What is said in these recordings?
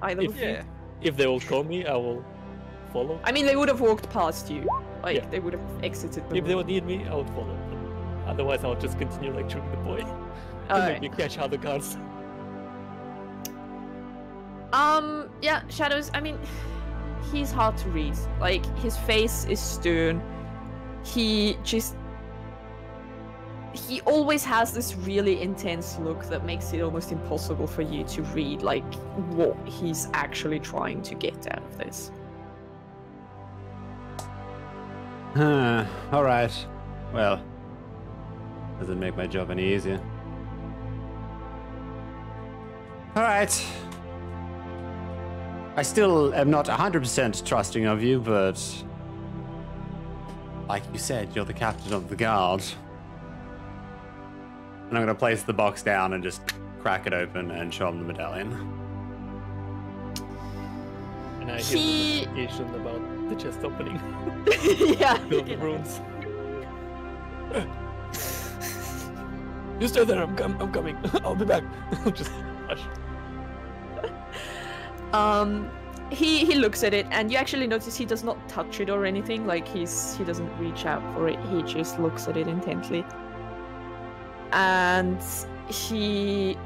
either of you. If they will call me, I will follow. I mean, they would have walked past you. Like, they would have exited the If they room. would need me, I would follow. Otherwise, I would just continue lecturing the boy. Alright. Maybe catch other guards. Yeah, Shadows, I mean, he's hard to read. Like, his face is stern. He always has this really intense look that makes it almost impossible for you to read, like, what he's actually trying to get out of this. Alright. Well, doesn't make my job any easier. Alright. I still am not 100% trusting of you, but like you said, you're the captain of the guard. And I'm gonna place the box down and just crack it open and show him the medallion. And I hear the notification about the chest opening. Yeah. Fill the runes. You stay there, I'm coming. I'll be back. Just rush. He looks at it, and you actually notice he does not touch it or anything. Like, he doesn't reach out for it. He just looks at it intently, and he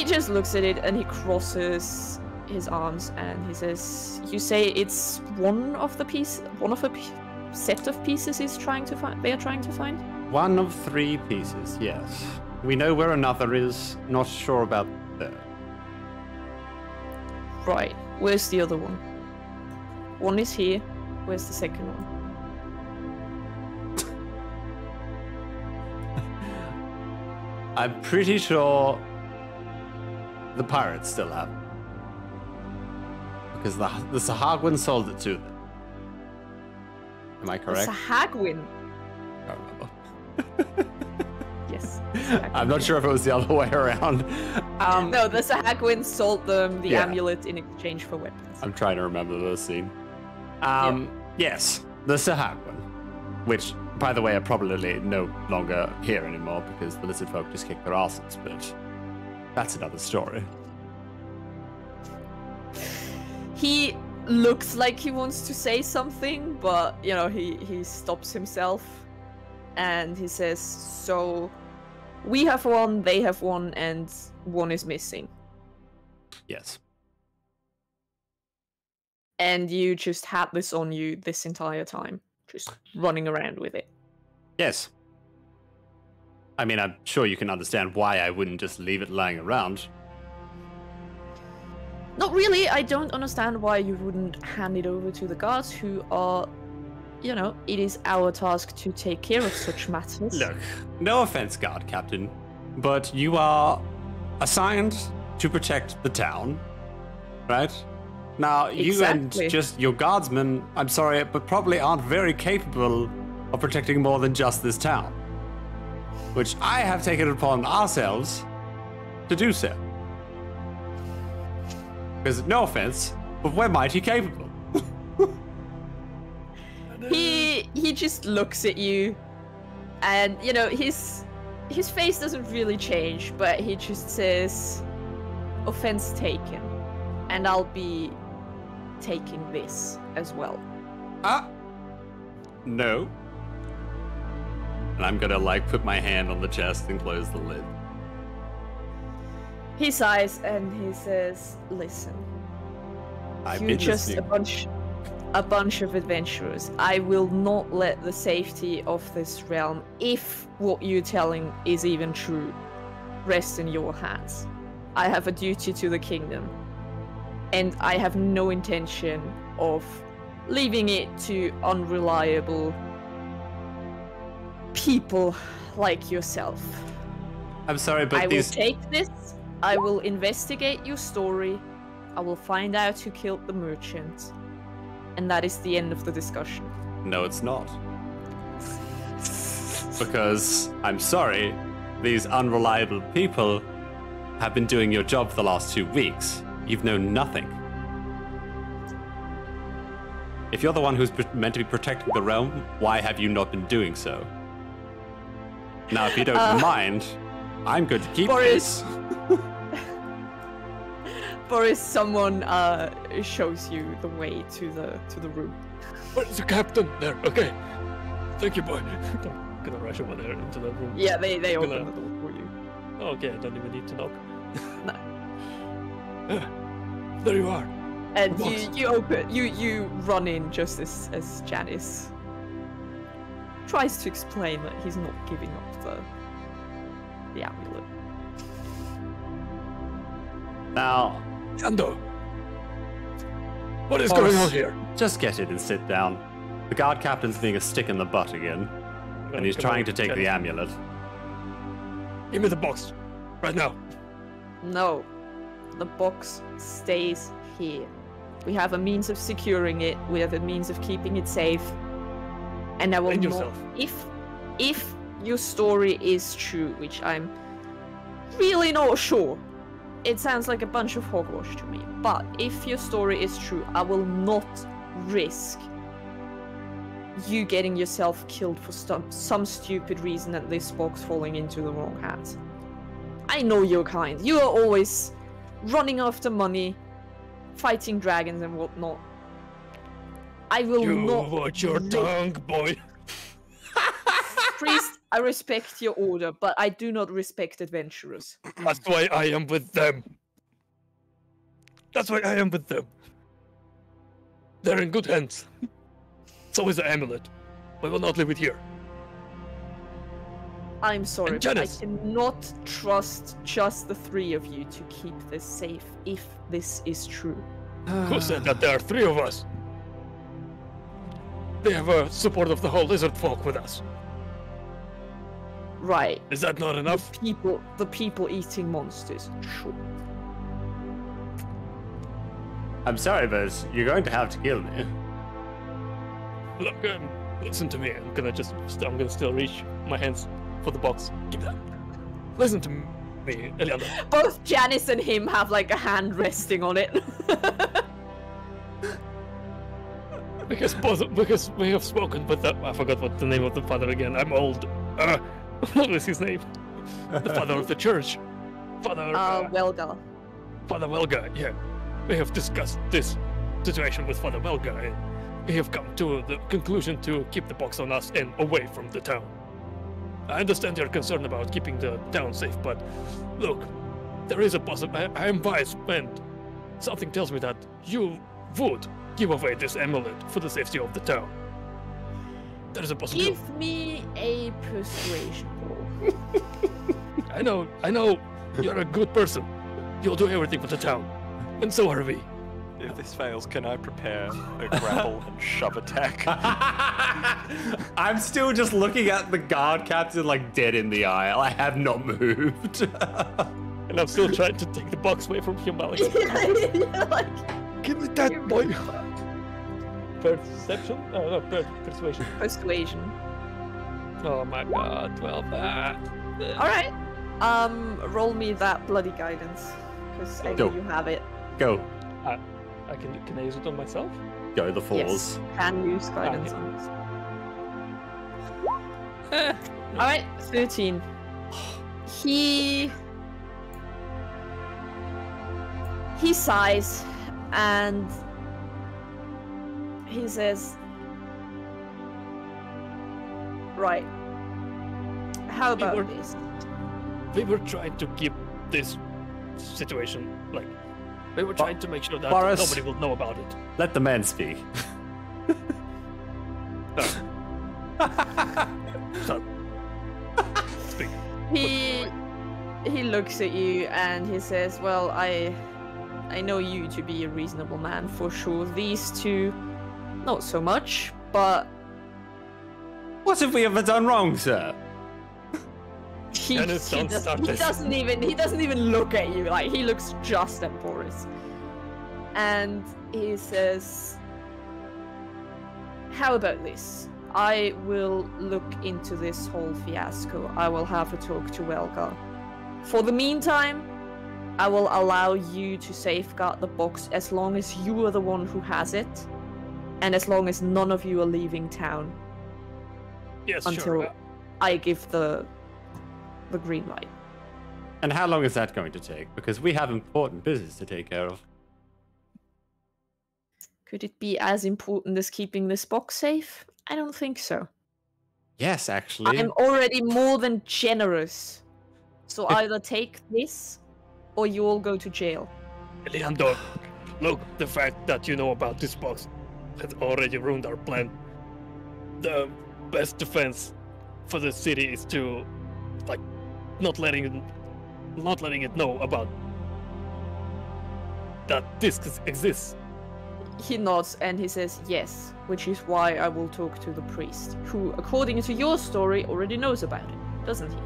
just looks at it, and he crosses his arms, and he says, "You say it's one of a set of pieces he's trying to find. They are trying to find." One of 3 pieces, yes. We know where another is, not sure about there. Right. Where's the other one? One is here. Where's the second one? I'm pretty sure the pirates still have it. Because the Sahagwin sold it to them. Am I correct? The Sahagwin. I don't remember. Yes. I'm not sure if it was the other way around. No, the Sahagwin sold them the Yeah. amulet in exchange for weapons. I'm trying to remember the scene. Yes, the Sahagwin. Which, by the way, are probably no longer here anymore because the lizard folk just kicked their asses, but that's another story. He looks like he wants to say something, but, you know, he stops himself. And he says, so we have one, they have one, and one is missing. Yes. And you just had this on you this entire time, just running around with it. Yes. I mean, I'm sure you can understand why I wouldn't just leave it lying around. Not really. I don't understand why you wouldn't hand it over to the guards who are, you know, it is our task to take care of such matters. Look, no offense, guard captain, but you are assigned to protect the town, right? Now, you Exactly. and just your guardsmen, I'm sorry, but probably aren't very capable of protecting more than just this town. Which I have taken it upon ourselves to do so. Because, no offense, but we're mighty capable. He just looks at you, and, you know, his face doesn't really change, but he just says, offense taken, and I'll be taking this as well. No. And I'm gonna, like, put my hand on the chest and close the lid. He sighs and he says, listen, you're just a bunch of adventurers. I will not let the safety of this realm, if what you're telling is even true, rest in your hands. I have a duty to the kingdom, and I have no intention of leaving it to unreliable people like yourself. I'm sorry, but I will these... take this, I will investigate your story, I will find out who killed the merchant, and that is the end of the discussion. No, it's not. Because, I'm sorry, these unreliable people have been doing your job for the last 2 weeks. You've known nothing. If you're the one who's meant to be protecting the realm, why have you not been doing so? Now, if you don't mind, I'm going to keep Boris. this. Boris, someone shows you the way to the room. Where's the captain? There. Okay. Thank you, boy. I'm gonna rush over there into the room. Yeah, they open the door for you. Okay, I don't even need to knock. No. There you are. And you run in just as Janice tries to explain that he's not giving up the amulet. Now, Ando, what is going on here? Just get in and sit down. The guard captain's being a stick in the butt again, and he's trying to take the amulet. Give me the box, right now. No, the box stays here. We have a means of securing it. We have a means of keeping it safe. And I will not. If your story is true, which I'm really not sure. It sounds like a bunch of hogwash to me. But if your story is true, I will not risk you getting yourself killed for some stupid reason and this box falling into the wrong hands. I know your kind. You are always running after money, fighting dragons and whatnot. I will not. Watch your tongue, boy. Priest, I respect your order, but I do not respect adventurers. That's why I am with them. That's why I am with them. They're in good hands. So is the amulet. We will not leave it here. I'm sorry, but I cannot trust just the three of you to keep this safe if this is true. Who said that there are three of us? They have a support of the whole lizard folk with us. Right. Is that not enough? The people eating monsters. Sure. I'm sorry, but you're going to have to kill me. Look, listen to me. I'm gonna still reach my hands for the box. Give that. Listen to me, Elianda. Both Janice and him have like a hand resting on it. because we have spoken with I forgot what the name of the father again. I'm old. What was his name? The father of the church. Father Welga. Father Welga, yeah. We have discussed this situation with Father Welga, and we have come to the conclusion to keep the box on us and away from the town. I understand your concern about keeping the town safe, but look, there is a possibility. I am wise, and something tells me that you would give away this amulet for the safety of the town. There is a possibility. Give me a persuasion roll. I know, you're a good person. You'll do everything for the town, and so are we. If this fails, can I prepare a grapple and shove attack? I'm still just looking at the guard captain like dead in the eye. I have not moved. And I'm still trying to take the box away from him, Alex. Yeah, like, give me that, boy. Perception? No, persuasion. Persuasion. Oh my god, 12. Alright. Roll me that bloody guidance. Because I know you have it. Go. Can I use it on myself? Go the fours. Yes, can use guidance on this. Alright, 13. He sighs and he says, right, how about this? We were trying to keep this situation, like, we were trying to make sure that Boris, nobody will know about it. Let the man speak. So, speak. He looks at you and he says, well, I know you to be a reasonable man for sure. These two, not so much, but what have we ever done wrong, sir? He doesn't even look at you. Like, he looks just at Boris. And he says, how about this? I will look into this whole fiasco. I will have a talk to Welga. For the meantime, I will allow you to safeguard the box as long as you are the one who has it, and as long as none of you are leaving town. Yes, until sure. I give the green light. And how long is that going to take? Because we have important business to take care of. Could it be as important as keeping this box safe? I don't think so. Yes, actually. I'm already more than generous. So either take this, or you all go to jail. Leandor, look, the fact that you know about this box has already ruined our plan. The best defense for the city is to, like, not letting it know about that this exists. He nods and he says yes, which is why I will talk to the priest, who, according to your story, already knows about it, doesn't he?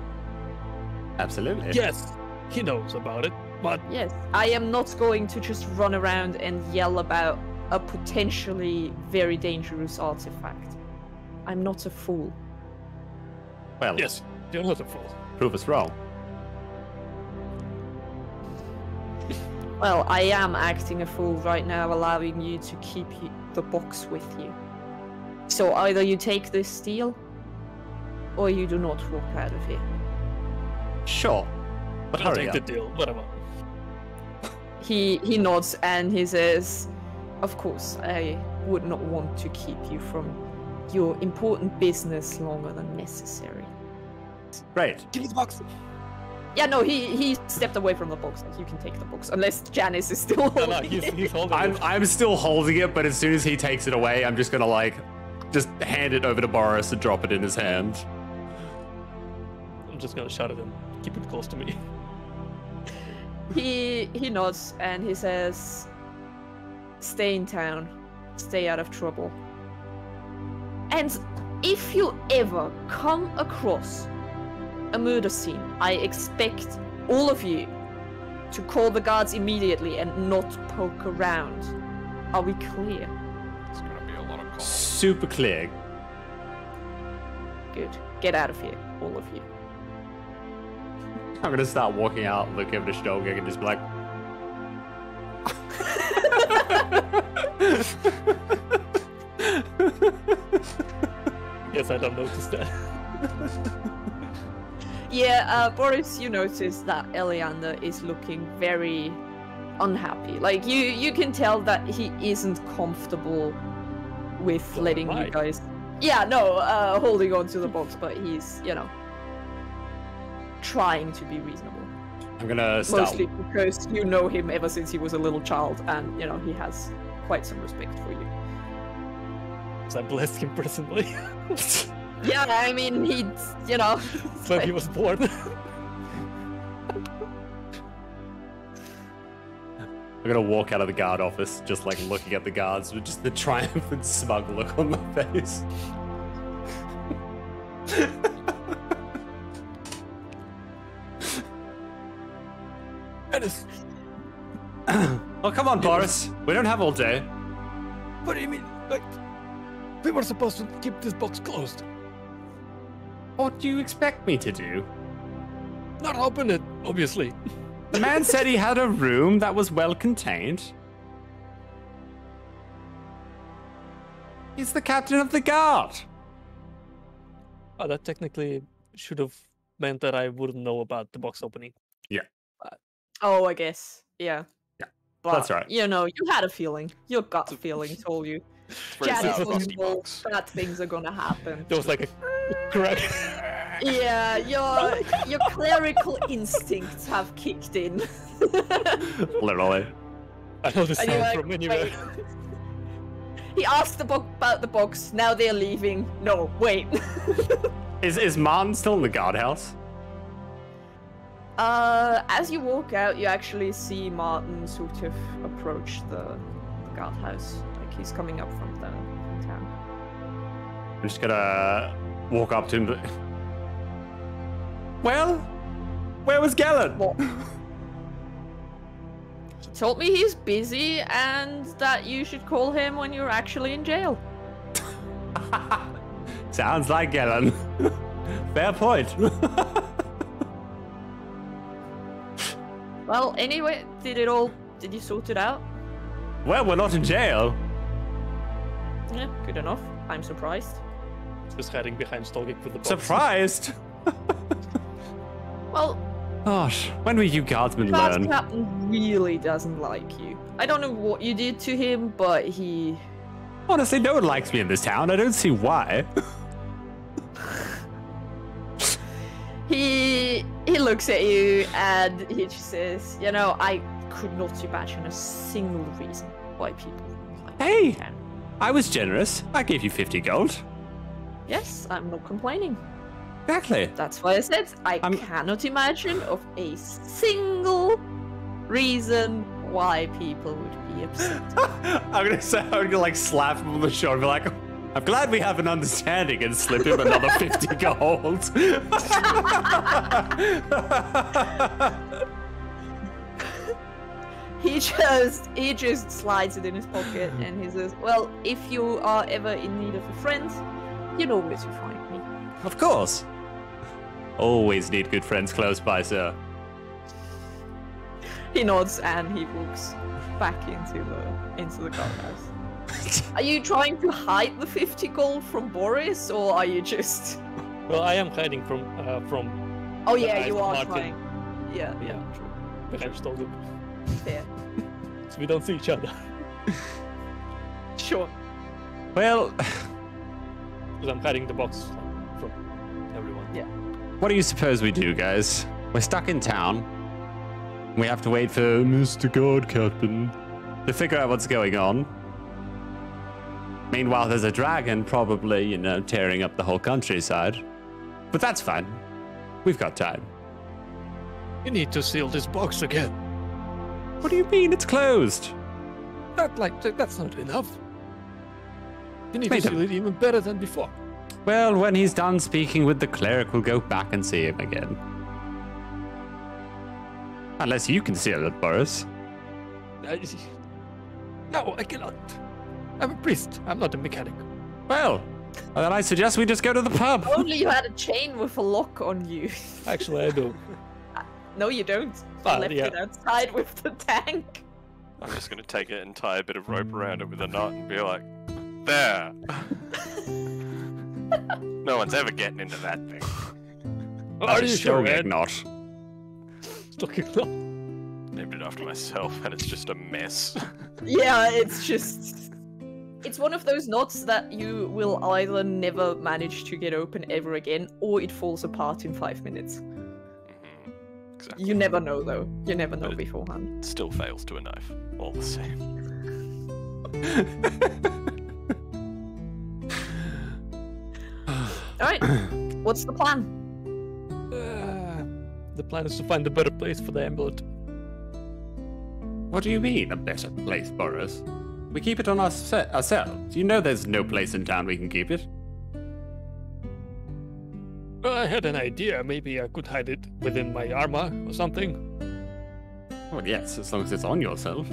Absolutely. Yes, he knows about it, but... Yes, I am not going to just run around and yell about a potentially very dangerous artifact. I'm not a fool. Well, Yes, you're not a fool. prove us wrong. Well, I am acting a fool right now, allowing you to keep the box with you. So either you take this deal, or you do not walk out of here. Sure. But I'll hurry take up. the deal, whatever. He nods and he says, of course, I would not want to keep you from your important business longer than necessary. Great. Give me the box. Yeah, no, he stepped away from the box. Like, you can take the box, unless Janice is still holding No, he's holding it. I'm still holding it, but as soon as he takes it away, I'm just gonna just hand it over to Boris and drop it in his hand. I'm just gonna shout at him. Keep it close to me. He nods and he says, stay in town, stay out of trouble. And if you ever come across a murder scene, I expect all of you to call the guards immediately and not poke around. Are we clear? It's gonna be a lot of calls. Super clear. Good. Get out of here, all of you. I'm gonna start walking out, look over the shoulder, and just be like, Yes, I don't notice that. Yeah, Boris, you notice that Eleander is looking very unhappy. Like, you can tell that he isn't comfortable with Well, letting why? you guys... Yeah, no, holding on to the box, but he's, trying to be reasonable. I'm gonna start. Mostly because you know him ever since he was a little child, and, he has quite some respect for you. Because I blessed him personally. Yeah, I mean, he's, When he was born. I'm gonna walk out of the guard office, just looking at the guards with just the triumphant smug look on my face. Dennis, Oh, come on, Boris. We don't have all day. what do you mean? Like, we were supposed to keep this box closed. What do you expect me to do? Not open it, obviously. The man said he had a room that was well contained. He's the captain of the guard. Oh, that technically should have meant that I wouldn't know about the box opening. Oh, I guess. Yeah. Yeah, But, that's right. You had a feeling. Your gut feeling told you. Very Janice sound was rusty involved, box. bad things are gonna happen. There was like a crack. Yeah, your clerical instincts have kicked in. Literally. I know the And you're sound like, from anywhere. wait. He asked about the box, now they're leaving. No, wait. Is Martin still in the guardhouse? As you walk out, you actually see Martin sort of approach the guardhouse. Like, he's coming up from town. I'm just gonna walk up to him. Well, where was Gellin? What? He told me he's busy and that you should call him when you're actually in jail. Sounds like Gellin. Fair point. Well, anyway, did you sort it out? Well, we're not in jail. Yeah, good enough. I'm surprised. Just hiding behind Stolgik with the box. Surprised. Well, Gosh, when will you guardsmen Guards learn? captain really doesn't like you. I don't know what you did to him, but he... Honestly, no one likes me in this town. I don't see why. He looks at you and he just says, you know, I could not imagine a single reason why people like Hey! town. I was generous. I gave you 50 gold. Yes, I'm not complaining. Exactly. That's why I said I cannot imagine of a single reason why people would be upset. I'm gonna like slap him on the shoulder and be like, I'm glad we have an understanding, and slip him another 50 gold. He just slides it in his pocket and he says, well, if you are ever in need of a friend, you know where to find me. Of course. Always need good friends close by, sir. He nods and he walks back into the guardhouse. Are you trying to hide the 50 gold from Boris, or are you just... Well, I am hiding from Oh yeah, eyes you of are Martin. trying. Yeah, Yeah. true. But I'm still good. Fair. So we don't see each other. Sure. Well, Because I'm hiding the box from everyone. Yeah. what do you suppose we do, guys? We're stuck in town. We have to wait for Mr. Guard Captain to figure out what's going on. Meanwhile, there's a dragon probably, you know, tearing up the whole countryside. But that's fine. We've got time. You need to seal this box again. What do you mean? It's closed. That's not enough. You need Wait to a- seal it even better than before. Well, when he's done speaking with the cleric, we'll go back and see him again. Unless you can seal it, Boris. No, I cannot. I'm a priest. I'm not a mechanic. Well, then I suggest we just go to the pub. Only you had a chain with a lock on you. Actually, I do. No, you don't. You Ah, left yeah. it outside with the tank. I'm just gonna take an entire bit of rope around it with a knot and be like, there. No one's ever getting into that thing. Are you sure, Shogeg Ed? not. Stocking knot. Named it after myself, and it's just a mess. Yeah, it's just... It's one of those knots that you will either never manage to get open ever again, or it falls apart in 5 minutes. Exactly. You never know, though. You never know But it- beforehand. Still fails to a knife, all the same. Alright, what's the plan? The plan is to find a better place for the amulet. What do you mean, a better place, Boris? We keep it on ourselves. You know there's no place in town we can keep it. Well, I had an idea. Maybe I could hide it within my armor or something. Well, yes, as long as it's on yourself.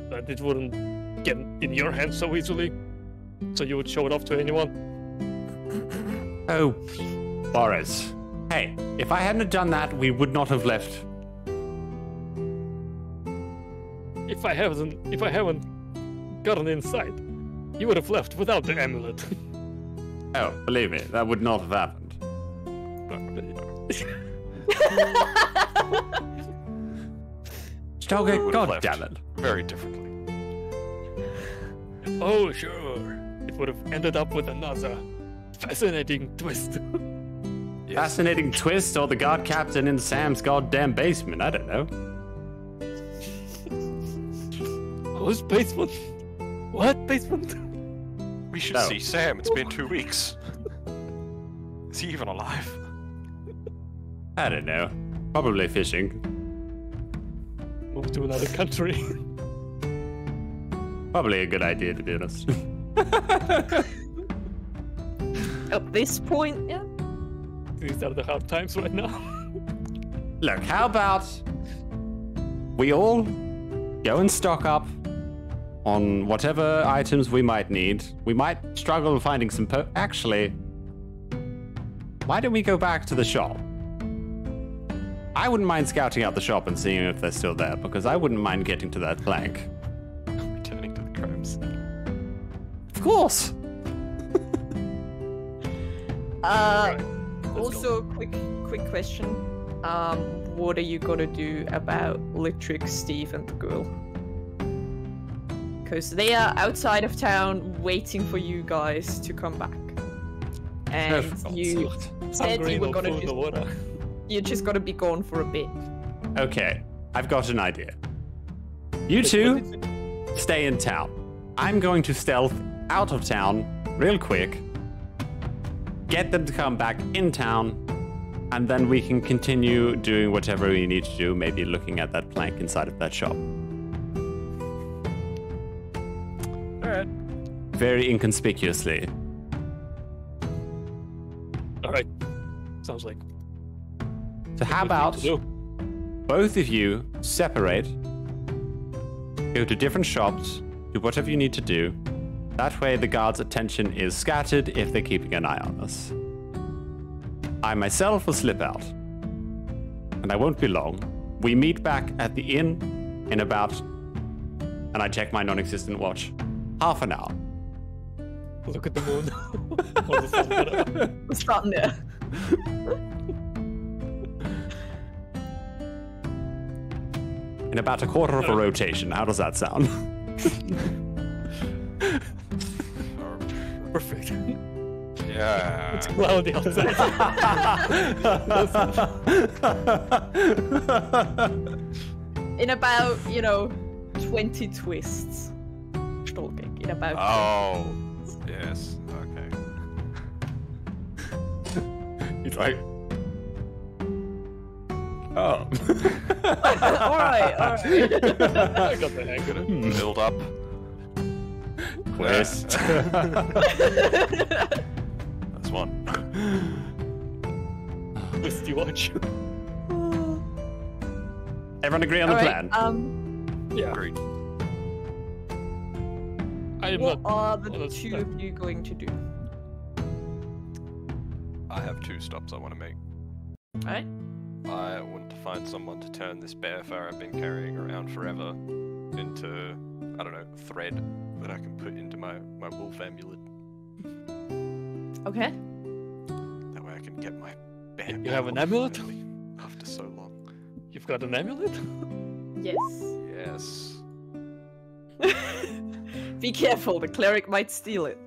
But it wouldn't get in your hands so easily. So you would show it off to anyone. Oh, Boris. Hey, if I hadn't done that, we would not have left. If I haven't gotten inside, you would have left without the amulet. Oh, believe me, that would not have happened. Shogeg, Would have God left damn it. Very differently. Oh, sure. It would have ended up with another fascinating twist. Yes. Fascinating twist, or the guard captain in Sam's goddamn basement, I don't know. Whose basement? What basement? We should No. see Sam. It's been 2 weeks. Is he even alive? I don't know. Probably fishing. Move to another country. Probably a good idea, to be honest. At this point, yeah. These are the hard times right now. Look, how about we all go and stock up on whatever items we might need. We might struggle finding some Actually, why don't we go back to the shop? I wouldn't mind scouting out the shop and seeing if they're still there, because I wouldn't mind getting to that plank. Returning to the cribs. Of course! Also, quick question. What are you gonna do about Littrick, Steve, and the girl? Because they are outside of town waiting for you guys to come back. And you said you were gonna you're just gonna be gone for a bit. Okay, I've got an idea. You two stay in town. I'm going to stealth out of town real quick, get them to come back in town, and then we can continue doing whatever we need to do, maybe looking at that plank inside of that shop. Alright. Very inconspicuously. Alright. Sounds like... So how about both of you separate, go to different shops, do whatever you need to do. That way the guards' attention is scattered if they're keeping an eye on us. I myself will slip out. And I won't be long. We meet back at the inn in about, and I check my non-existent watch, half an hour. Look at the moon. It's not there. In about a quarter of a rotation. How does that sound? Perfect. Yeah. It's cloudy outside. In about, 20 twists. Stalking. In about. Oh. Yes. Okay. He's like... Oh. Alright. I got the hang of it. Build up. Quest. That's one. Twisty watch. Everyone agree on the plan? Yeah. Agreed. What are the two of you going to do? I have 2 stops I want to make. Alright. I want to find someone to turn this bear fur I've been carrying around forever into, I don't know, thread that I can put into my wolf amulet. Okay. That way I can get my bear. You have an amulet? Finally, after so long. You've got an amulet? Yes. Yes. Be careful, the cleric might steal it.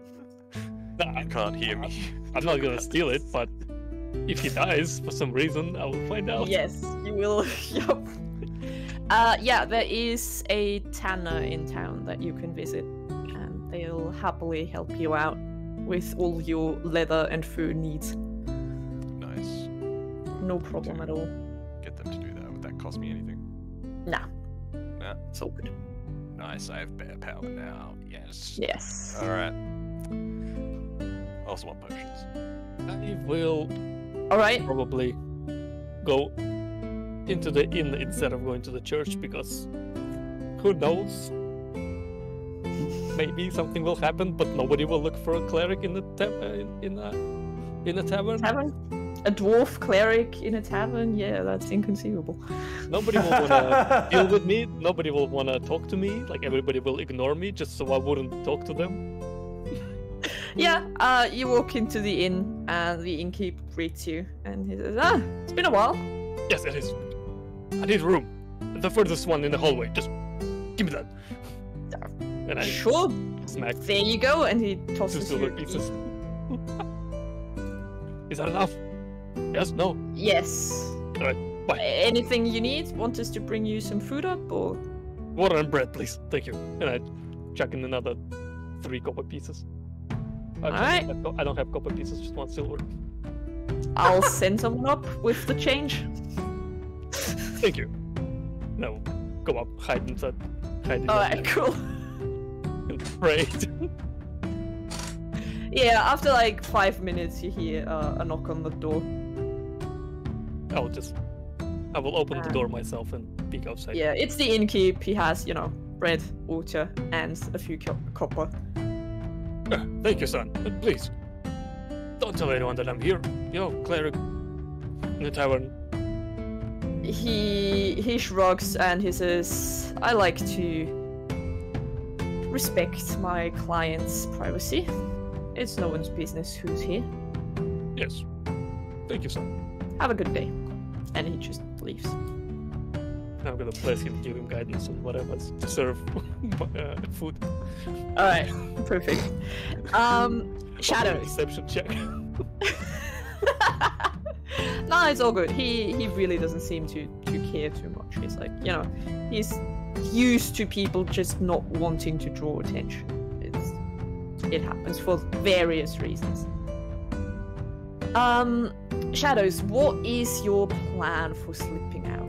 Nah, You can't hear me. I'm not gonna steal it, but if he dies for some reason, I will find out. Yes, you will. Yup. Yeah, there is a tanner in town that you can visit, and they'll happily help you out with all your leather and fur needs. Nice. No problem at all. Get them to do that. Would that cost me anything? Nah. Nah. It's all good. Nice. I have bear power now. Yes. Yes. Alright. Also want potions. I will Alright. probably go into the inn instead of going to the church, because who knows? Maybe something will happen, but nobody will look for a cleric in the in a tavern. Tavern? A dwarf cleric in a tavern? Yeah, that's inconceivable. Nobody will wanna deal with me. Nobody will wanna talk to me. Like, everybody will ignore me just so I wouldn't talk to them. Yeah, you walk into the inn, and the innkeeper greets you, and he says, it's been a while. Yes, it is. I need room. The furthest one in the hallway. Just give me that. And I Sure. smack There you go, and he 2 tosses silver you. pieces. Is that enough? Yes? No? Yes. Alright, bye. Anything you need? Want us to bring you some food up, or? Water and bread, please. Thank you. And I chuck in another 3 copper pieces. Alright. I don't have copper pieces, just 1 silver. I'll send someone up with the change. Thank you. No, go up, hide inside. Hide in Alright, cool. and pray. Yeah, after like 5 minutes, you hear a knock on the door. I will open the door myself and peek outside. Yeah, it's the innkeep. He has, bread, water, and a few copper. Thank you, son. But please, don't tell anyone that I'm here. Cleric in the tavern. He shrugs and he says, I like to respect my client's privacy. It's no one's business who's here. Yes. Thank you, sir. Have a good day. And he just leaves. Now I'm gonna bless him, give him guidance on whatever to serve food. Alright, perfect. Shadows. Deception check. No, it's all good. He really doesn't seem to care too much. He's like, he's used to people just not wanting to draw attention. It happens for various reasons. Shadows, what is your plan for slipping out?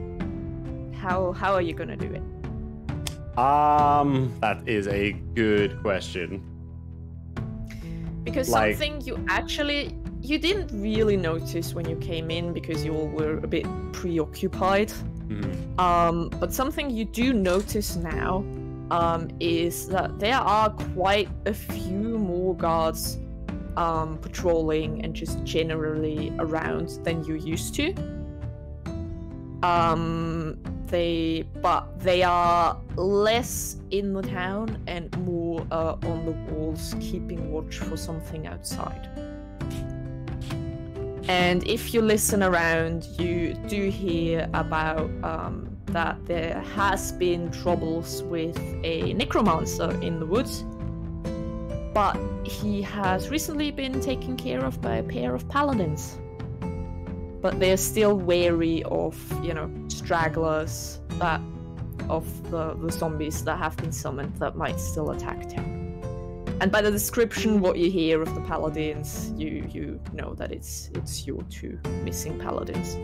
How are you gonna do it? That is a good question. Because something you didn't really notice when you came in because you all were a bit preoccupied. Mm-hmm. But something you do notice now is that there are quite a few more guards patrolling and just generally around than you used to. They are less in the town and more on the walls, keeping watch for something outside. And if you listen around, you do hear about that there has been troubles with a necromancer in the woods, but he has recently been taken care of by a pair of paladins. But they're still wary of, stragglers of the zombies that have been summoned that might still attack town. And by the description, what you hear of the paladins, you know that it's your two missing paladins.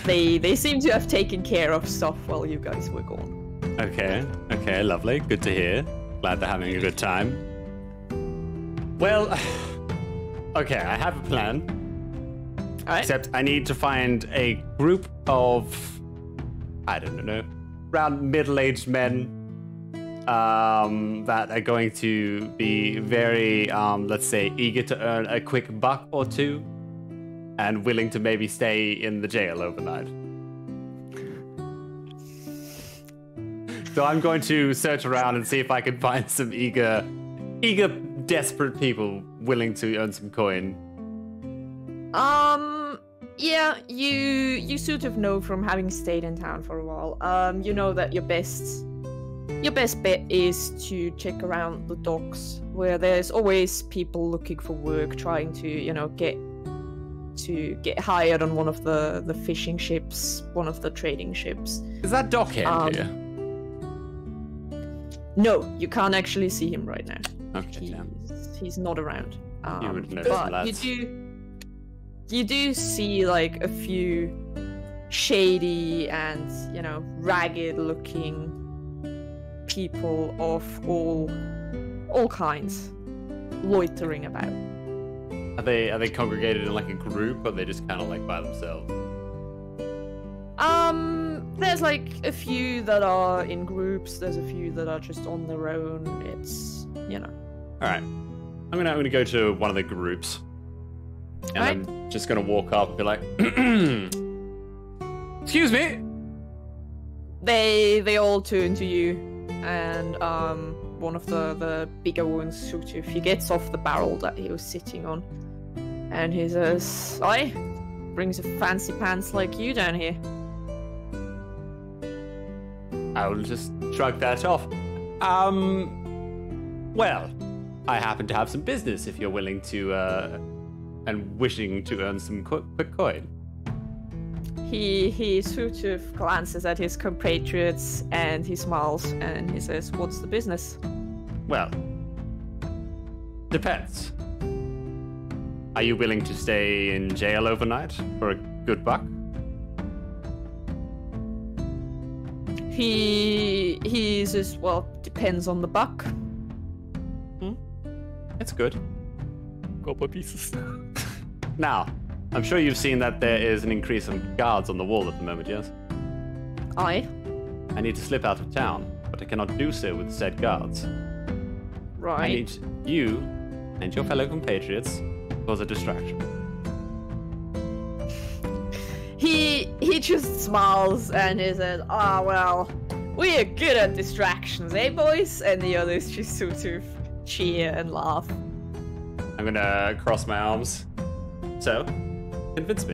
They seem to have taken care of stuff while you guys were gone. Okay, lovely. Good to hear. Glad they're having a good time. Well, okay, I have a plan. All right. Except I need to find a group of, I don't know, around middle-aged men that are going to be very, let's say, eager to earn a quick buck or two and willing to maybe stay in the jail overnight. So I'm going to search around and see if I can find some eager, desperate people willing to earn some coin. Yeah, you sort of know from having stayed in town for a while. You know that your best bet is to check around the docks, where there's always people looking for work, trying to, get hired on one of the fishing ships, one of the trading ships. Is that Dockhand here? No, you can't actually see him right now. Okay, he's not around. You would know, but lads. You do see like a few shady and ragged-looking people of all kinds loitering about. Are they congregated in like a group, or are they just kind of like by themselves? There's like a few that are in groups. There's a few that are just on their own. It's All right, I'm gonna go to one of the groups, and I'm just gonna walk up and be like, "Excuse me." They all turn to you, and one of the bigger ones he gets off the barrel that he was sitting on, and he says, "Aye, brings a fancy pants like you down here." I will just shrug that off. Well, I happen to have some business if you're willing to, and wishing to earn some quick coin. He sort of glances at his compatriots and he smiles and he says, "What's the business?" Well, depends. Are you willing to stay in jail overnight for a good buck? He says, "Well, depends on the buck." It's good. Copper pieces. Now, I'm sure you've seen that there is an increase in guards on the wall at the moment, yes? Aye. I need to slip out of town, but I cannot do so with said guards. Right. I need you and your fellow compatriots to cause a distraction. He just smiles and he says, well, we are good at distractions, eh, boys?" And the others just sort of cheer and laugh. I'm gonna cross my arms. So, convince me.